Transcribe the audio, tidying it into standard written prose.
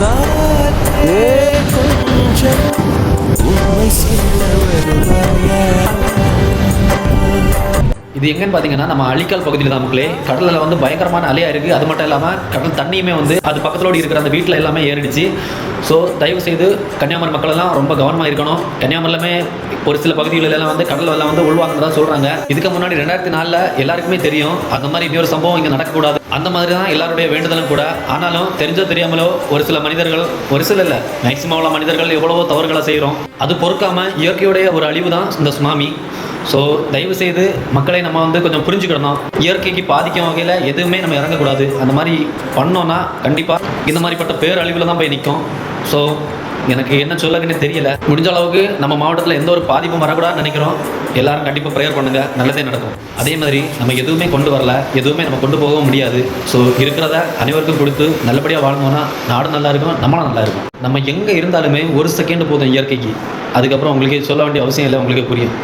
பூங்காற்றே கொஞ்சம் உண்மை சொல்ல வருவாயா? இது எங்கன்னு பார்த்தீங்கன்னா நம்ம அழிக்கால் பகுதியில் தான் மக்களே. கடலில் வந்து பயங்கரமான அலையாக இருக்குது. அது மட்டும் இல்லாமல் கடல் தண்ணியுமே வந்து அது பக்கத்தோடு இருக்கிற அந்த வீட்டில் எல்லாமே ஏறிடுச்சு. ஸோ தயவு செய்து கன்னியாகுமரி மக்கள் எல்லாம் ரொம்ப கவனமாக இருக்கணும். கன்னியாகுமரியிலுமே ஒரு சில பகுதிகளெல்லாம் வந்து கடல் வெள்ளம் வந்து உள்வாங்கன்னு தான் சொல்கிறாங்க. இதுக்கு முன்னாடி 2004 எல்லாருக்குமே தெரியும் அந்த மாதிரி இன்னொரு சம்பவம் இங்கே நடக்கக்கூடாது. அந்த மாதிரி தான் எல்லாருடைய வேண்டுதலும் கூட. ஆனாலும் தெரிஞ்சோ தெரியாமலோ ஒரு சில மனிதர்கள், ஒரு சில இல்லை மேக்சிமம் உள்ள மனிதர்கள் எவ்வளவோ தவறுகளை செய்கிறோம். அது பொறுக்காமல் இயற்கையுடைய ஒரு அழிவு தான் இந்த சுனாமி. ஸோ தயவு செய்து மக்களை நம்ம வந்து கொஞ்சம் புரிஞ்சுக்கிடணும். இயற்கைக்கு பாதிக்கும் வகையில் எதுவுமே நம்ம இறங்கக்கூடாது. அந்த மாதிரி பண்ணோன்னா கண்டிப்பாக இந்த மாதிரிப்பட்ட பேரழிவில் தான் போய் நிற்கும். ஸோ எனக்கு என்ன சொல்லக்குன்னு தெரியல. முடிஞ்ச அளவுக்கு நம்ம மாவட்டத்தில் எந்த ஒரு பாதிப்பும் வரக்கூடாதுன்னு நினைக்கிறோம். எல்லாரும் கண்டிப்பாக ப்ரேயர் பண்ணுங்கள், நல்லதே நடக்கும். அதே மாதிரி நம்ம எதுவுமே கொண்டு வரல, எதுவுமே நம்ம கொண்டு போகவும் முடியாது. ஸோ இருக்கிறத அனைவருக்கும் கொடுத்து நல்லபடியாக வாழ்ந்தோன்னா நாடும் நல்லா இருக்கும், நம்மளும் நல்லா இருக்கும். நம்ம எங்கே இருந்தாலுமே ஒரு செகண்ட் போதும் இயற்கைக்கு. அதுக்கப்புறம் உங்களுக்கு சொல்ல வேண்டிய அவசியம் இல்லை, உங்களுக்கு புரியும்.